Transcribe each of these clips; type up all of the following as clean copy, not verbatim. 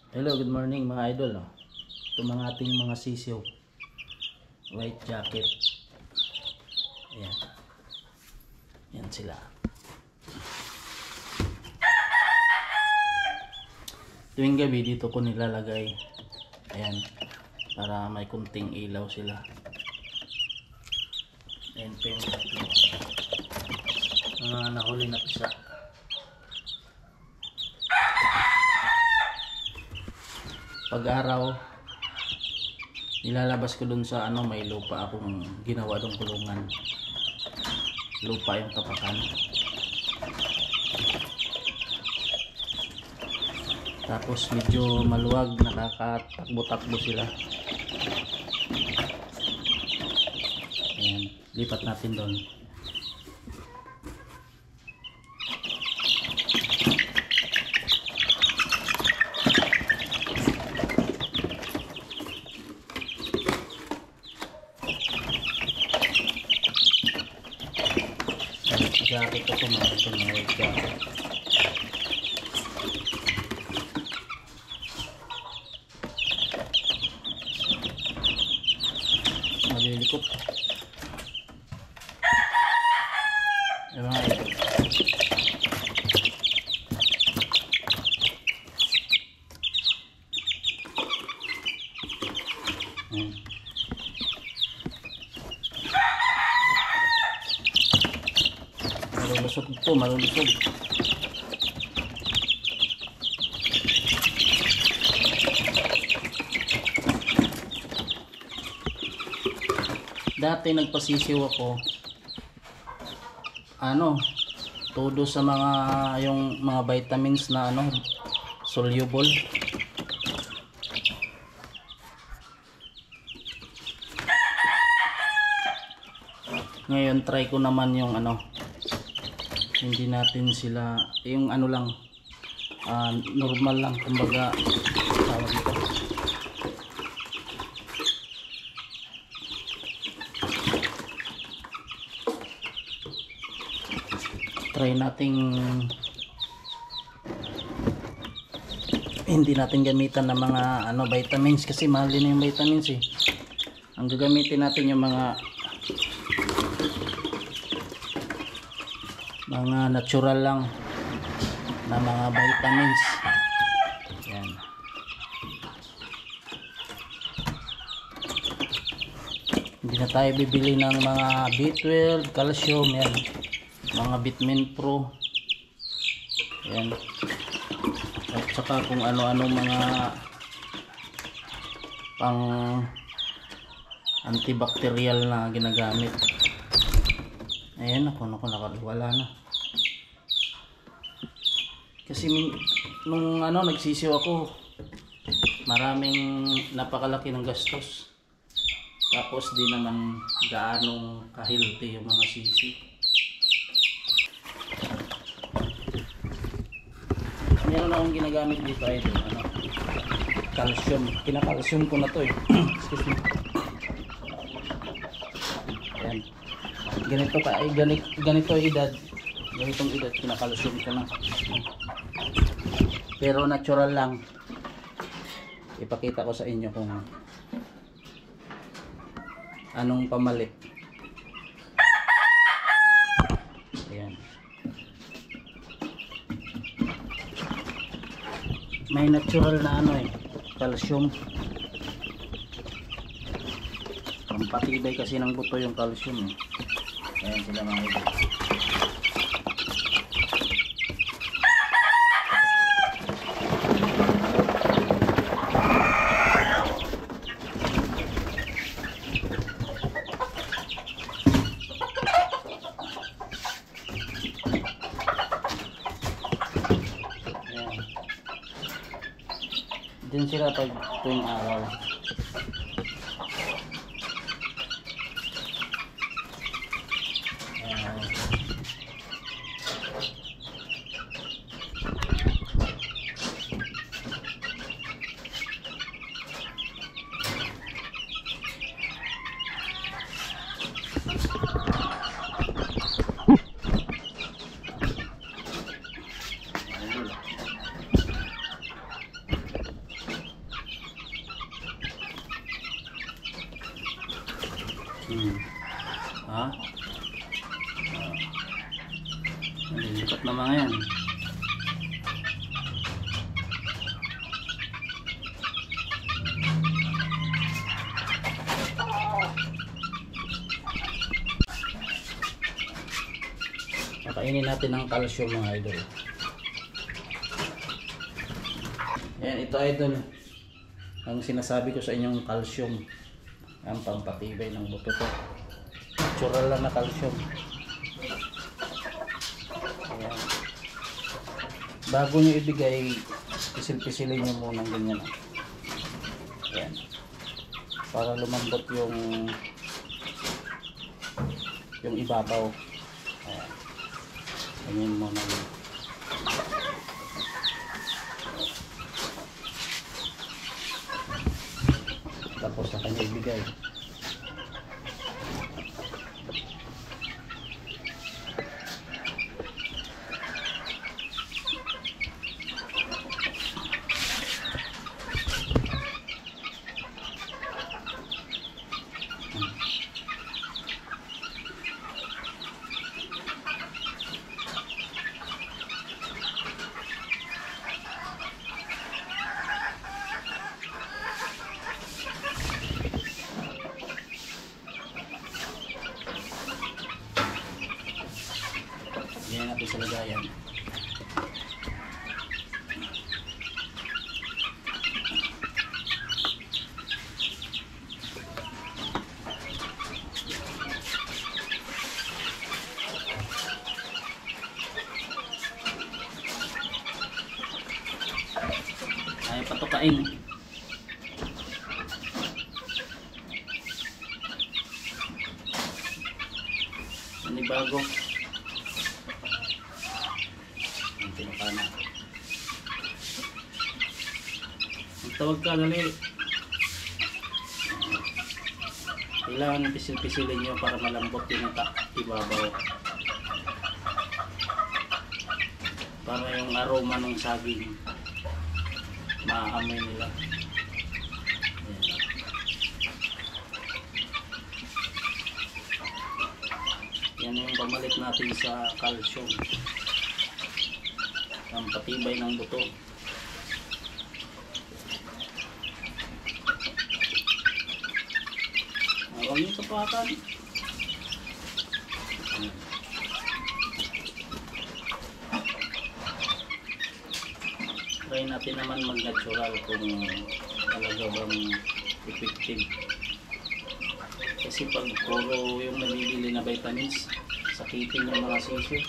Hello, good morning mga idol. Ito mga ating mga sisiw. White jacket. Ayan. Yan sila. Tuwing gabi dito ko nilalagay. Ayan. Para may kunting ilaw sila. Ayan po yung mga nahuli na pisa. Pag-araw nilalabas ko dun sa may lupa akong ginawa dong kulungan. Lupa yung tapakan. Tapos medyo maluwag, nakakatakbo-takbo sila. Ayan, lipat natin doon. Jacket ako mga ito na white jacket. Malilikot. Yung mga ito. Malulusog ito, malulusog. Dati nagpasisiw ako todo sa yung mga vitamins na soluble. Ngayon try ko naman yung hindi natin sila yung lang normal lang, kumbaga tawag ito. Try nating hindi natin gamitan ng mga vitamins kasi mahal din yung vitamins eh. Ang gagamitin natin yung mga natural lang na mga vitamins. Yan. Hindi na tayo bibili ng mga B12, calcium, yan. Mga Vitamin Pro. Yan. At saka kung ano-ano mga pang antibacterial na ginagamit. Ayan ako nakaliwala na. Kasi nung nagsisiw ako, maraming napakalaki ng gastos. Tapos di naman gaano ka-healthy yung mga sisi. Meron akong ginagamit dito ay calcium. Kinakalcium ko na to eh. Excuse me. Ayan. Ganito edad. Ganitong edad kinakalcium ko na. Pero natural lang. Ipakita ko sa inyo kung anong pamalit. Ayan. May natural na calcium. Pampatibay kasi ng buto yung calcium eh. Ayan sila mga ito. Diyan sila pag tuwing araw. na mga yan. Pakainin natin ng calcium mga idol. Yan, ito idol. Ang sinasabi ko sa inyong calcium. Ang pampatibay ng buto to. Natural lang na calcium. Ayan. Bago nyo ibigay, pisil-pisilin nyo muna ganyan. Ayan. Para lumambot yung ibabaw. Ayan. Ganyan muna yun. Tapos sa kanya ibigay. Yan natin sa lagayan. Ay patukain. Ini bago. Pinapana. Tawag ka dali. Kailangan pisil-pisilin nyo para malambot yung ibabaw. Para yung aroma ng saging maamoy nila. Yan yung pamalit natin sa calcium. Ang patibay ng buto. Huwag niyo tapakan. Try natin naman mag-natural kung talaga bang effective. Kasi pag puro yung nabibili na vitamins, sakitin yung mga sisyo.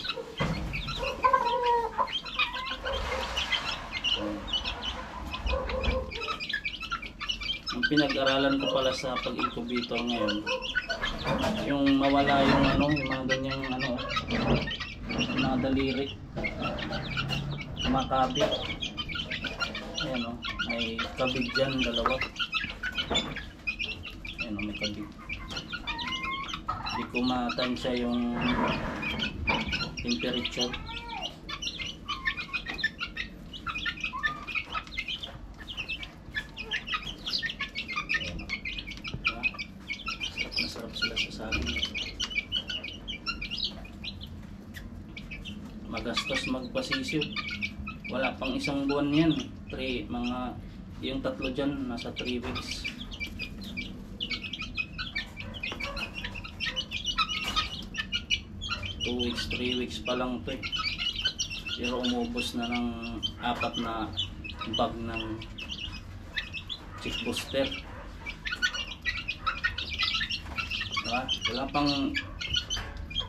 Ang pinag-aralan ko pala sa pag-incubator ngayon, yung mawala yung yung mga ganyang mga daliri, makabit. Ayan may kabig dyan, dalawa. Ayan may kabig. Hindi ko matansya yung temperature. Sarap sila sa saging. Magastos magpasisyo. Wala pang isang buwan yan. Yung tatlo dyan nasa 3 weeks. Two weeks, 3 weeks pa lang ito eh. Pero umubos na ng 4 na bag ng chick booster. Diba? Wala pang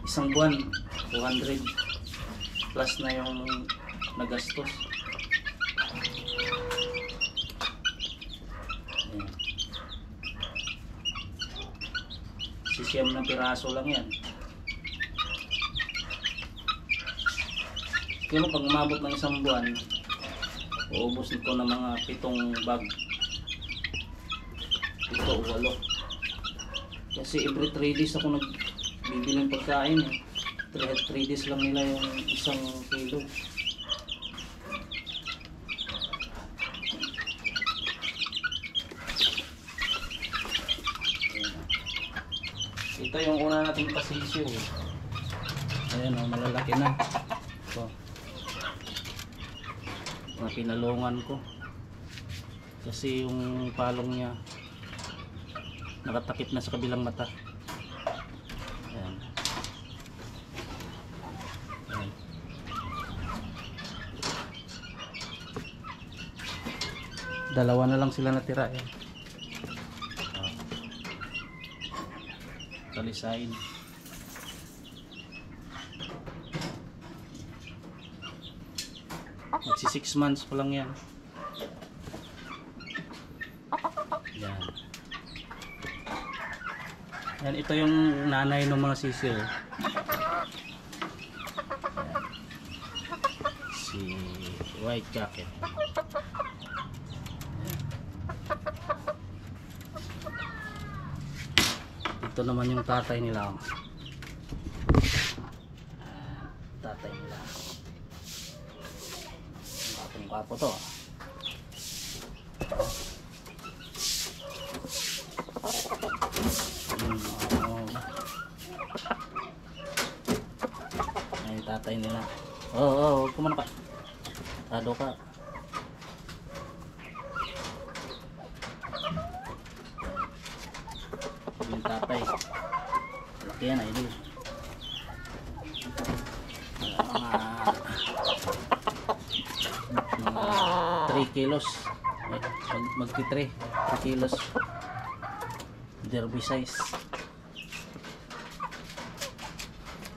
isang buwan, 200 plus na yung nagastos. Ayan. Sisiyam na piraso lang yan. Pero pag umabot ng isang buwan, uubos nito ng mga 7 bag. 7 o 8. Kasi every 3 days ako nagbibili ng pagkain eh. 3 days lang nila yung 1 kilo. Ito yung una nating pasisyo. Ayan malalaki na. So, na pinalungan ko kasi yung palong niya nakatakip na sa kabilang mata. Ayan. Ayan. Dalawa na lang sila natira. Ayan. Talisain. Magsi 6 months pa lang yan. Yan. Yan, ito yung nanay ng mga sisiw. Yan. Si white jacket. Yan. Ito naman yung tatay nila. Tatay nila. Kapo to. Ay, tatay nila. Oo, kumain pa. Tado ka. Yung tatay. Laki yan, idol. Mga 3 kilos. Magti 3 kilos. Derby size.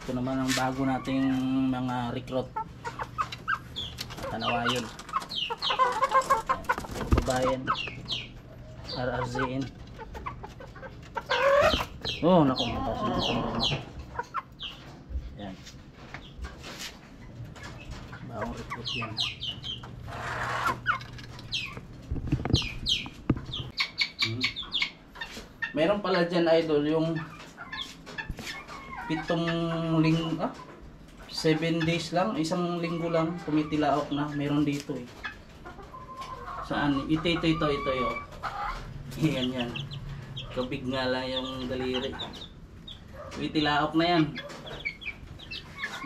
Ito naman ang bago nating mga recruit. Tanawayon. Babayan. RRZN. Oh, naku, matasin. Yan. Bagong recruit yan. Meron pala dyan, idol, yung 7 days lang, 1 linggo lang tumitilaok na. Meron dito eh. Saan? Ito yun. Yan. Kabig nga lang yung daliri. Tumitilaok na yan.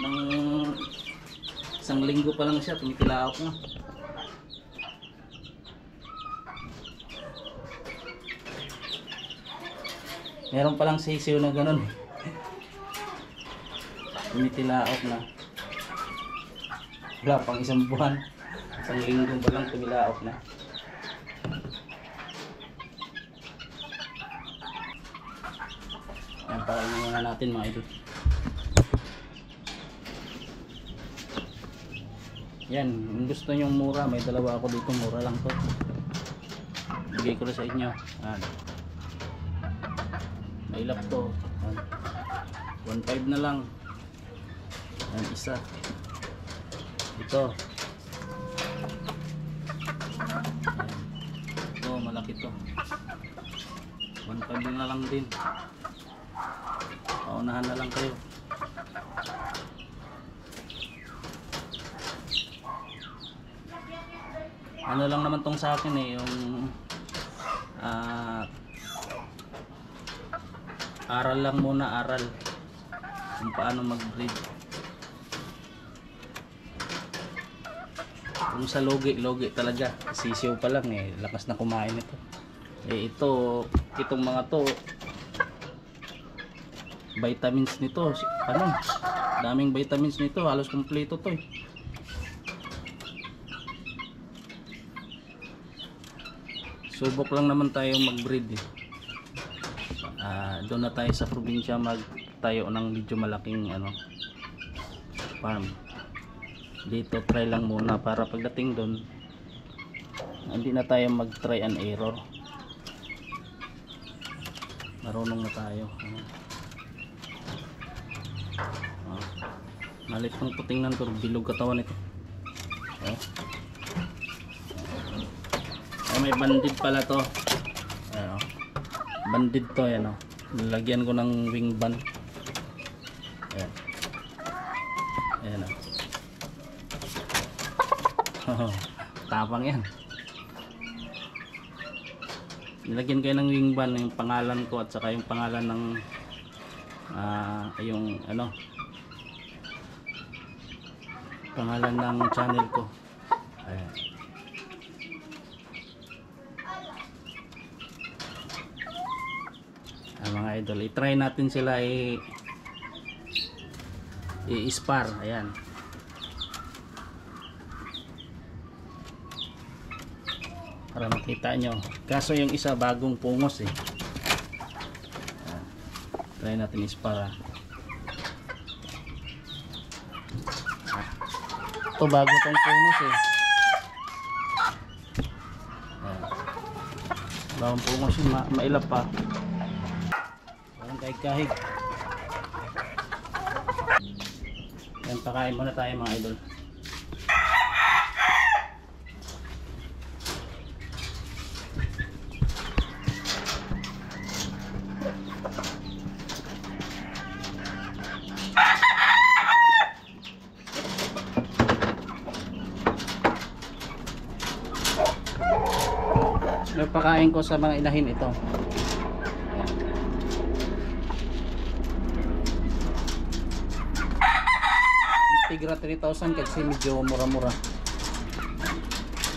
Nang 1 linggo pa lang siya, tumitilaok na. Meron palang sisiw na ganun. Tumitilaok na. Wala pang 1 buwan. 1 linggo pa lang tumilaok na. Yan, pakainin muna natin mga idol. Yan, kung gusto nyo mura, may dalawa ako dito, mura lang to. Bigay ko na sa inyo. Yan. May lap to. 1.5 na lang. Yan, isa. Ito. Yan. Ito, malaki to. 1.5 na lang din. Paunahan na lang kayo. Ano lang naman tong sa akin eh, yung aral lang muna, aral kung paano mag-breed. Kung sa logi talaga, sisiw pa lang eh, lakas na kumain ito. Eh itong mga to, vitamins nito, daming vitamins nito, halos kumpleto to eh. Subok lang naman tayo mag-breed eh. Doon na tayo sa probinsya magtayo ng medyo malaking farm. Dito try lang muna para pagdating doon hindi na tayo mag try and error. Marunong na tayo. Malit ng putingnan ko, bilog katawan ito. May bandid pala to. Bandid to, yan o. Nilagyan ko ng wing band. Ayan. Ayan o. Tapang yan. Nilagyan kayo ng wing band, yung pangalan ko at saka yung pangalan ng pangalan ng channel ko. Ayan. Mga idol, i-try natin sila i-spar. Ayan. Para makita nyo. Kaso yung isa bagong pungos eh. Ayan. Try natin i-spar. Ito bago tong pungos eh. Ayan. Bagong pungos yun, mailap pa. Parang kahig-kahig. Yan, pakain muna tayo mga idol. Pakain ko sa mga inahin ito. Tigra 3,000 kasi medyo mura-mura.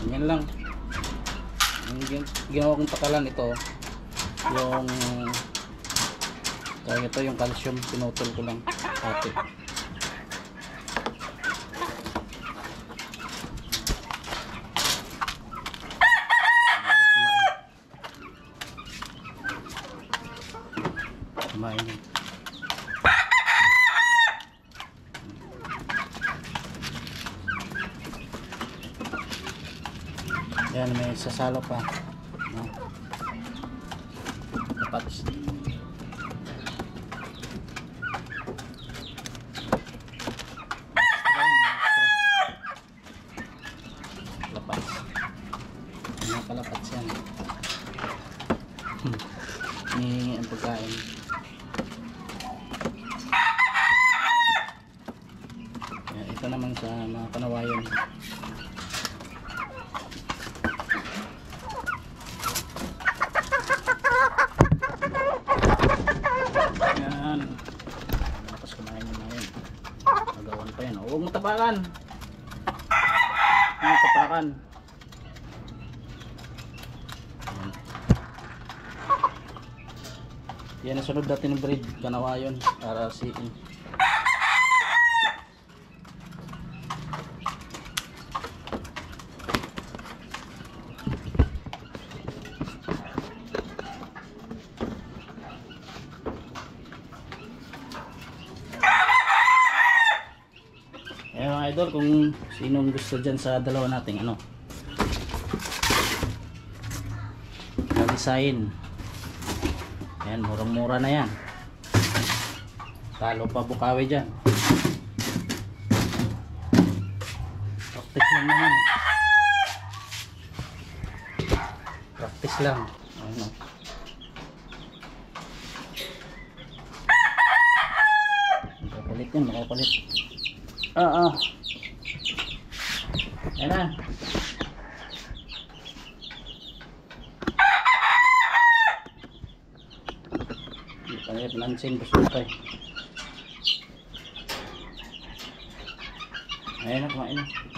Yan lang. Yung ginawa kong pakalan ito, yung kaya ito yung calcium, pinutol ko lang ate. Kumain yun. Yan, may sasalo pa. No? Kapats. Lapats. Mga kalapats yan. Hihingi ang pagkain. Yan, ito naman sa mga kanawayan. Tapos kumain nyo na yun. Magawan pa yan. Huwag mo tapakan. Huwag mo tapakan. Yan ang sunod natin ng breed. Ganawa yun. Para siin. Ayan mga idol, kung sinong gusto dyan sa dalawa nating ano, design. Ayan, murang-mura na yan. Talo pa Bukawi dyan. Practice lang naman. Practice lang. Ayan o. Makapalit yan, makapalit. Ayan na. Palit lansin busukay. Ayan na, kumain na.